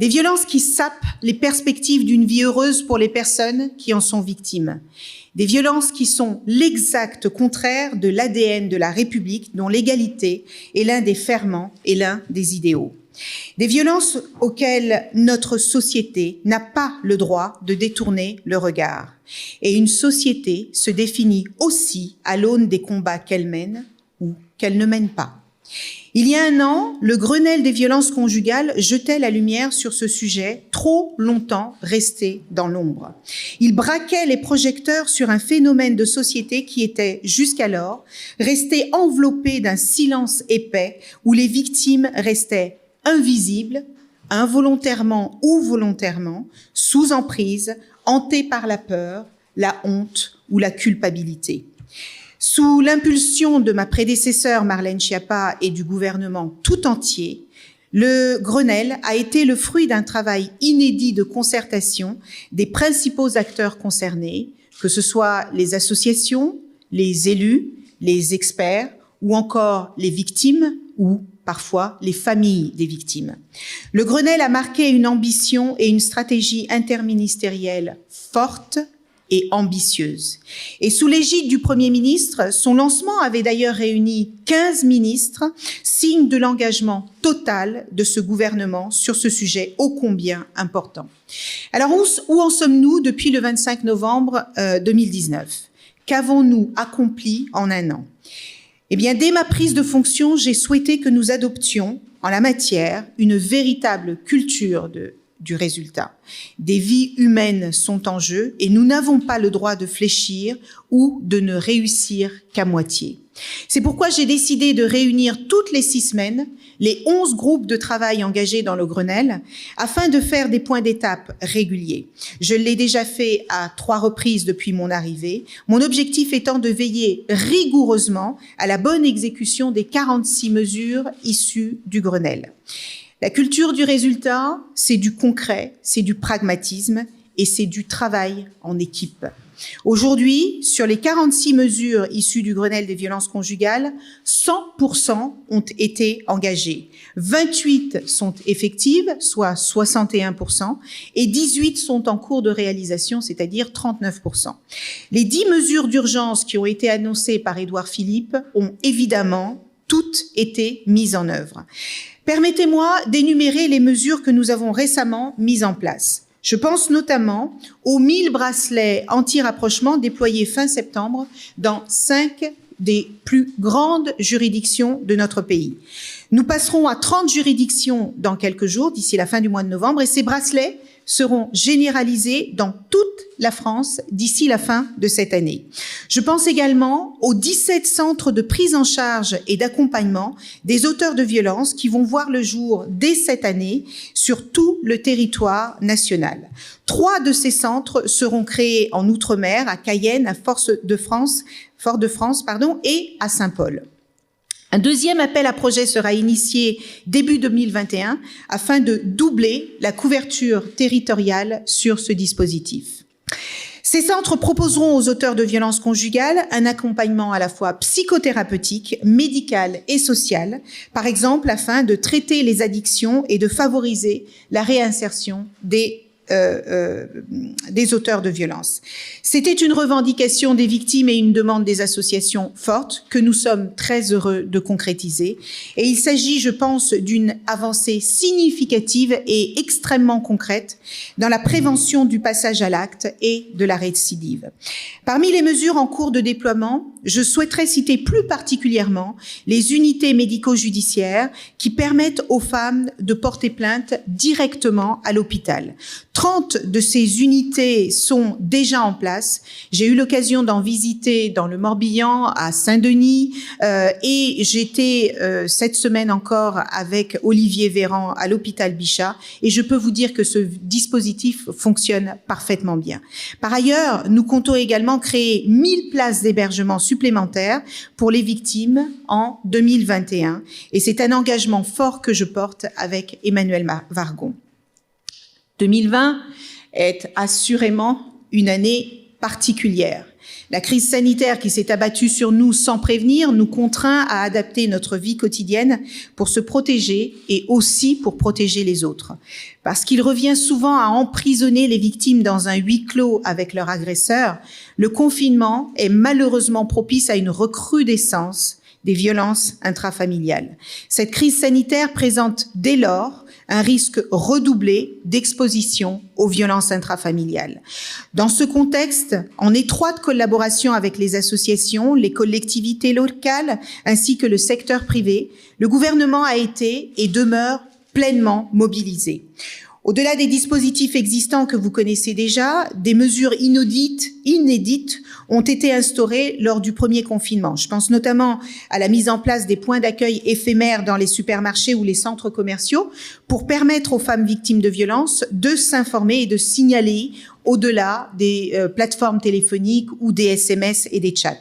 Des violences qui sapent les perspectives d'une vie heureuse pour les personnes qui en sont victimes. Des violences qui sont l'exact contraire de l'ADN de la République, dont l'égalité est l'un des ferments et l'un des idéaux. Des violences auxquelles notre société n'a pas le droit de détourner le regard. Et une société se définit aussi à l'aune des combats qu'elle mène ou qu'elle ne mène pas. Il y a un an, le Grenelle des violences conjugales jetait la lumière sur ce sujet trop longtemps resté dans l'ombre. Il braquait les projecteurs sur un phénomène de société qui était jusqu'alors resté enveloppé d'un silence épais où les victimes restaient invisibles, involontairement ou volontairement, sous emprise, hantées par la peur, la honte ou la culpabilité. Sous l'impulsion de ma prédécesseure Marlène Schiappa et du gouvernement tout entier, le Grenelle a été le fruit d'un travail inédit de concertation des principaux acteurs concernés, que ce soit les associations, les élus, les experts ou encore les victimes ou parfois les familles des victimes. Le Grenelle a marqué une ambition et une stratégie interministérielle forte et ambitieuse. Et sous l'égide du Premier ministre, son lancement avait d'ailleurs réuni 15 ministres, signe de l'engagement total de ce gouvernement sur ce sujet ô combien important. Alors où en sommes-nous depuis le 25 novembre 2019 ? Qu'avons-nous accompli en un an ? Eh bien, dès ma prise de fonction, j'ai souhaité que nous adoptions en la matière une véritable culture du résultat. Des vies humaines sont en jeu et nous n'avons pas le droit de fléchir ou de ne réussir qu'à moitié. C'est pourquoi j'ai décidé de réunir toutes les 6 semaines les 11 groupes de travail engagés dans le Grenelle afin de faire des points d'étape réguliers. Je l'ai déjà fait à 3 reprises depuis mon arrivée, mon objectif étant de veiller rigoureusement à la bonne exécution des 46 mesures issues du Grenelle. La culture du résultat, c'est du concret, c'est du pragmatisme et c'est du travail en équipe. Aujourd'hui, sur les 46 mesures issues du Grenelle des violences conjugales, 100% ont été engagées. 28 sont effectives, soit 61%, et 18 sont en cours de réalisation, c'est-à-dire 39%. Les 10 mesures d'urgence qui ont été annoncées par Édouard Philippe ont évidemment toutes été mises en œuvre. Permettez-moi d'énumérer les mesures que nous avons récemment mises en place. Je pense notamment aux 1000 bracelets anti-rapprochement déployés fin septembre dans 5 des plus grandes juridictions de notre pays. Nous passerons à 30 juridictions dans quelques jours, d'ici la fin du mois de novembre, et ces bracelets seront généralisés dans toute la France d'ici la fin de cette année. Je pense également aux 17 centres de prise en charge et d'accompagnement des auteurs de violences qui vont voir le jour dès cette année sur tout le territoire national. 3 de ces centres seront créés en Outre-mer, à Cayenne, à Fort-de-France, et à Saint-Paul. Un deuxième appel à projet sera initié début 2021 afin de doubler la couverture territoriale sur ce dispositif. Ces centres proposeront aux auteurs de violences conjugales un accompagnement à la fois psychothérapeutique, médical et social, par exemple afin de traiter les addictions et de favoriser la réinsertion des auteurs de violences. C'était une revendication des victimes et une demande des associations fortes que nous sommes très heureux de concrétiser. Et il s'agit, je pense, d'une avancée significative et extrêmement concrète dans la prévention du passage à l'acte et de la récidive. Parmi les mesures en cours de déploiement, je souhaiterais citer plus particulièrement les unités médico-judiciaires qui permettent aux femmes de porter plainte directement à l'hôpital. 30 de ces unités sont déjà en place. J'ai eu l'occasion d'en visiter dans le Morbihan, à Saint-Denis, et j'étais cette semaine encore avec Olivier Véran à l'hôpital Bichat, et je peux vous dire que ce dispositif fonctionne parfaitement bien. Par ailleurs, nous comptons également créer 1000 places d'hébergement supplémentaires pour les victimes en 2021, et c'est un engagement fort que je porte avec Emmanuelle Wargon. 2020 est assurément une année particulière. La crise sanitaire qui s'est abattue sur nous sans prévenir nous contraint à adapter notre vie quotidienne pour se protéger et aussi pour protéger les autres. Parce qu'il revient souvent à emprisonner les victimes dans un huis clos avec leur agresseur, le confinement est malheureusement propice à une recrudescence des violences intrafamiliales. Cette crise sanitaire présente dès lors un risque redoublé d'exposition aux violences intrafamiliales. Dans ce contexte, en étroite collaboration avec les associations, les collectivités locales ainsi que le secteur privé, le gouvernement a été et demeure pleinement mobilisé. Au-delà des dispositifs existants que vous connaissez déjà, des mesures inédites ont été instaurées lors du premier confinement. Je pense notamment à la mise en place des points d'accueil éphémères dans les supermarchés ou les centres commerciaux pour permettre aux femmes victimes de violences de s'informer et de signaler au-delà des plateformes téléphoniques ou des SMS et des chats.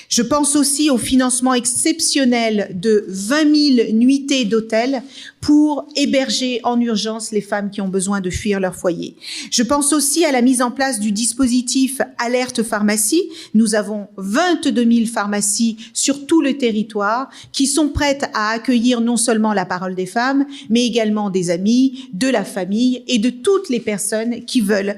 Je pense aussi au financement exceptionnel de 20 000 nuitées d'hôtels pour héberger en urgence les femmes qui ont besoin de fuir leur foyer. Je pense aussi à la mise en place du dispositif Alerte Pharmacie. Nous avons 22 000 pharmacies sur tout le territoire qui sont prêtes à accueillir non seulement la parole des femmes, mais également des amis, de la famille et de toutes les personnes qui veulent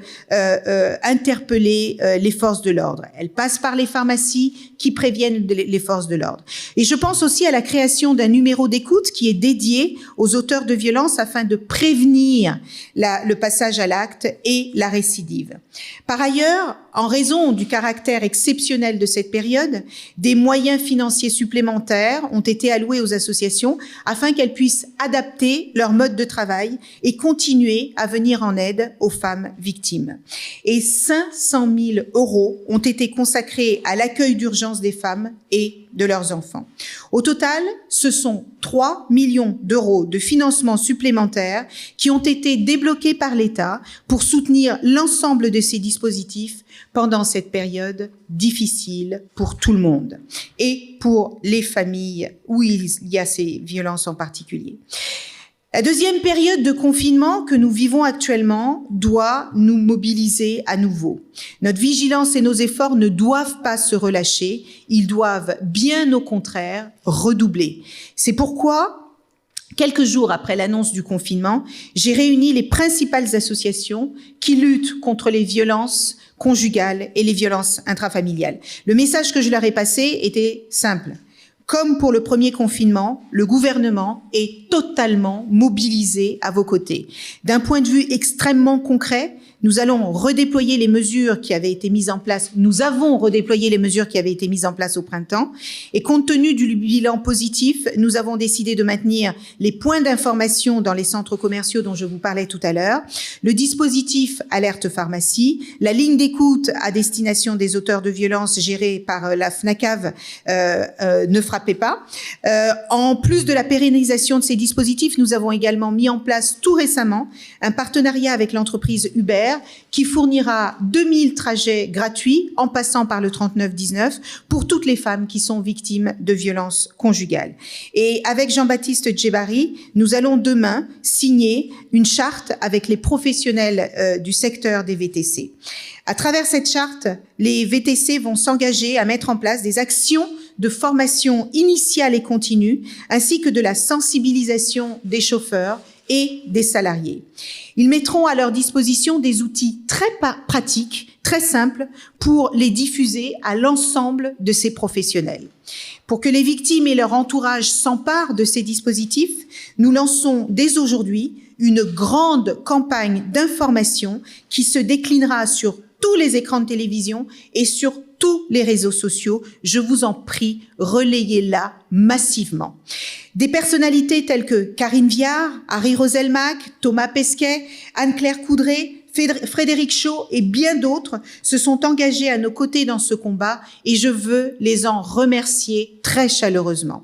interpeller les forces de l'ordre. Elles passent par les pharmacies qui préviennent les forces de l'ordre. Et je pense aussi à la création d'un numéro d'écoute qui est dédié aux auteurs de violences afin de prévenir le passage à l'acte et la récidive. Par ailleurs, en raison du caractère exceptionnel de cette période, des moyens financiers supplémentaires ont été alloués aux associations afin qu'elles puissent adapter leur mode de travail et continuer à venir en aide aux femmes victimes. Et 500 000 € ont été consacrés à l'accueil d'urgence des femmes et de leurs enfants. Au total, ce sont 3 millions d'euros de financement supplémentaires qui ont été débloqués par l'État pour soutenir l'ensemble de ces dispositifs pendant cette période difficile pour tout le monde et pour les familles où il y a ces violences en particulier. La deuxième période de confinement que nous vivons actuellement doit nous mobiliser à nouveau. Notre vigilance et nos efforts ne doivent pas se relâcher, ils doivent bien au contraire redoubler. C'est pourquoi, quelques jours après l'annonce du confinement, j'ai réuni les principales associations qui luttent contre les violences conjugales et les violences intrafamiliales. Le message que je leur ai passé était simple. Comme pour le premier confinement, le gouvernement est totalement mobilisé à vos côtés. D'un point de vue extrêmement concret, nous allons redéployer les mesures qui avaient été mises en place. Nous avons redéployé les mesures qui avaient été mises en place au printemps. Et compte tenu du bilan positif, nous avons décidé de maintenir les points d'information dans les centres commerciaux dont je vous parlais tout à l'heure, le dispositif Alerte Pharmacie, la ligne d'écoute à destination des auteurs de violences gérée par la FNACAV Ne frappez pas. En plus de la pérennisation de ces dispositifs, nous avons également mis en place tout récemment un partenariat avec l'entreprise Uber qui fournira 2000 trajets gratuits en passant par le 3919 pour toutes les femmes qui sont victimes de violences conjugales. Et avec Jean-Baptiste Djebari, nous allons demain signer une charte avec les professionnels du secteur des VTC. À travers cette charte, les VTC vont s'engager à mettre en place des actions de formation initiale et continue, ainsi que de la sensibilisation des chauffeurs et des salariés. Ils mettront à leur disposition des outils très pratiques, très simples, pour les diffuser à l'ensemble de ces professionnels. Pour que les victimes et leur entourage s'emparent de ces dispositifs, nous lançons dès aujourd'hui une grande campagne d'information qui se déclinera sur tous les écrans de télévision et sur tous les réseaux sociaux. Je vous en prie, relayez-la massivement. Des personnalités telles que Karine Viard, Harry Roselmack, Thomas Pesquet, Anne-Claire Coudray, Frédéric Chaud et bien d'autres se sont engagés à nos côtés dans ce combat et je veux les en remercier très chaleureusement.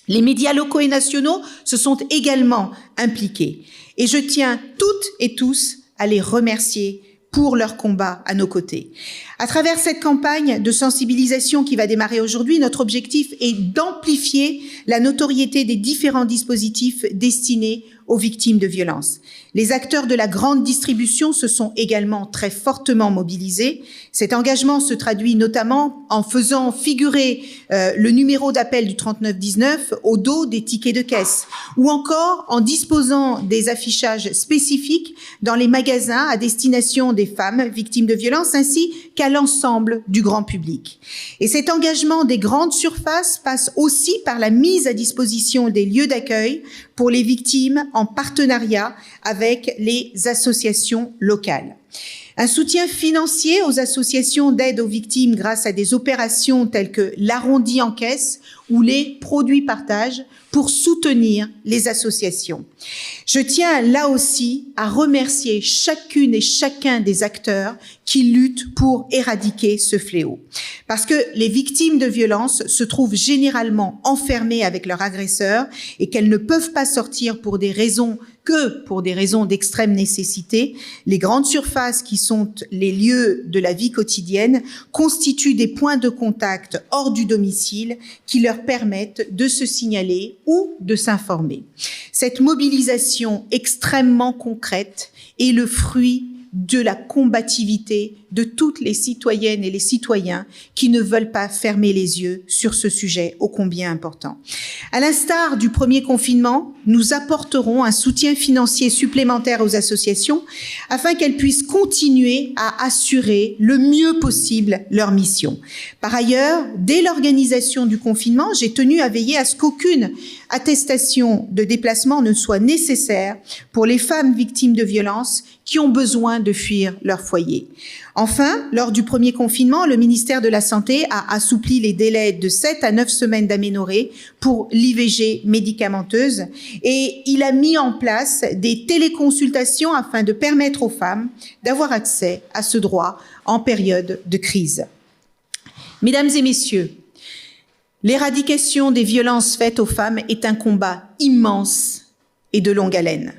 Les médias locaux et nationaux se sont également impliqués et je tiens toutes et tous à les remercier pour leur combat à nos côtés. À travers cette campagne de sensibilisation qui va démarrer aujourd'hui, notre objectif est d'amplifier la notoriété des différents dispositifs destinés aux victimes de violences. Les acteurs de la grande distribution se sont également très fortement mobilisés. Cet engagement se traduit notamment en faisant figurer le numéro d'appel du 3919 au dos des tickets de caisse, ou encore en disposant des affichages spécifiques dans les magasins à destination des femmes victimes de violences ainsi qu'à l'ensemble du grand public. Et cet engagement des grandes surfaces passe aussi par la mise à disposition des lieux d'accueil pour les victimes en partenariat avec les associations locales. Un soutien financier aux associations d'aide aux victimes grâce à des opérations telles que l'arrondi en caisse ou les produits partage pour soutenir les associations. Je tiens là aussi à remercier chacune et chacun des acteurs qui luttent pour éradiquer ce fléau. Parce que les victimes de violences se trouvent généralement enfermées avec leur agresseur et qu'elles ne peuvent pas sortir pour des raisons d'extrême nécessité, les grandes surfaces qui sont les lieux de la vie quotidienne constituent des points de contact hors du domicile qui leur permettent de se signaler ou de s'informer. Cette mobilisation extrêmement concrète est le fruit de la combativité de toutes les citoyennes et les citoyens qui ne veulent pas fermer les yeux sur ce sujet ô combien important. À l'instar du premier confinement, nous apporterons un soutien financier supplémentaire aux associations afin qu'elles puissent continuer à assurer le mieux possible leur mission. Par ailleurs, dès l'organisation du confinement, j'ai tenu à veiller à ce qu'aucune attestation de déplacement ne soit nécessaire pour les femmes victimes de violences qui ont besoin de fuir leur foyer. Enfin, lors du premier confinement, le ministère de la Santé a assoupli les délais de 7 à 9 semaines d'aménorrhée pour l'IVG médicamenteuse et il a mis en place des téléconsultations afin de permettre aux femmes d'avoir accès à ce droit en période de crise. Mesdames et messieurs, l'éradication des violences faites aux femmes est un combat immense et de longue haleine.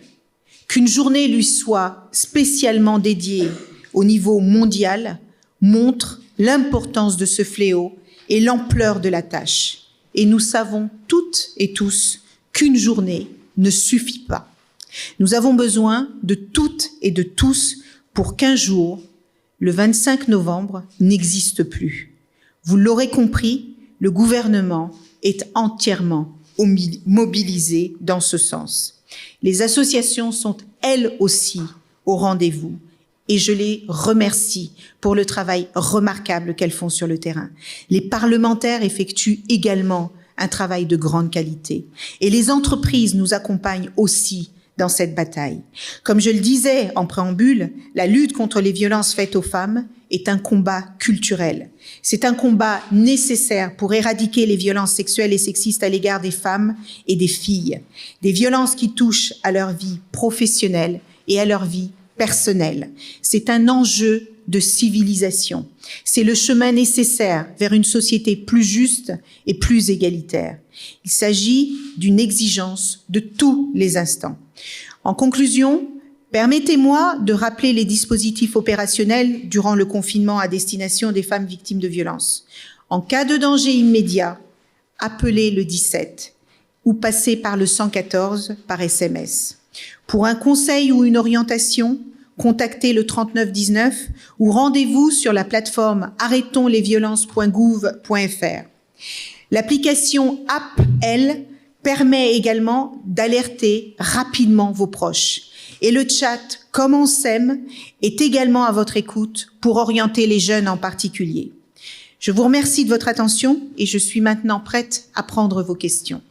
Qu'une journée lui soit spécialement dédiée au niveau mondial montre l'importance de ce fléau et l'ampleur de la tâche. Et nous savons toutes et tous qu'une journée ne suffit pas. Nous avons besoin de toutes et de tous pour qu'un jour, le 25 novembre, n'existe plus. Vous l'aurez compris, le gouvernement est entièrement mobilisé dans ce sens. Les associations sont elles aussi au rendez-vous et je les remercie pour le travail remarquable qu'elles font sur le terrain. Les parlementaires effectuent également un travail de grande qualité et les entreprises nous accompagnent aussi dans cette bataille. Comme je le disais en préambule, la lutte contre les violences faites aux femmes est un combat culturel. C'est un combat nécessaire pour éradiquer les violences sexuelles et sexistes à l'égard des femmes et des filles, des violences qui touchent à leur vie professionnelle et à leur vie personnelle. C'est un enjeu de civilisation. C'est le chemin nécessaire vers une société plus juste et plus égalitaire. Il s'agit d'une exigence de tous les instants. En conclusion, permettez-moi de rappeler les dispositifs opérationnels durant le confinement à destination des femmes victimes de violences. En cas de danger immédiat, appelez le 17 ou passez par le 114 par SMS. Pour un conseil ou une orientation, contactez le 3919 ou rendez-vous sur la plateforme arrêtonslesviolences.gouv.fr. L'application App, elle, permet également d'alerter rapidement vos proches. Et le chat « Comme on s'aime » est également à votre écoute pour orienter les jeunes en particulier. Je vous remercie de votre attention et je suis maintenant prête à prendre vos questions.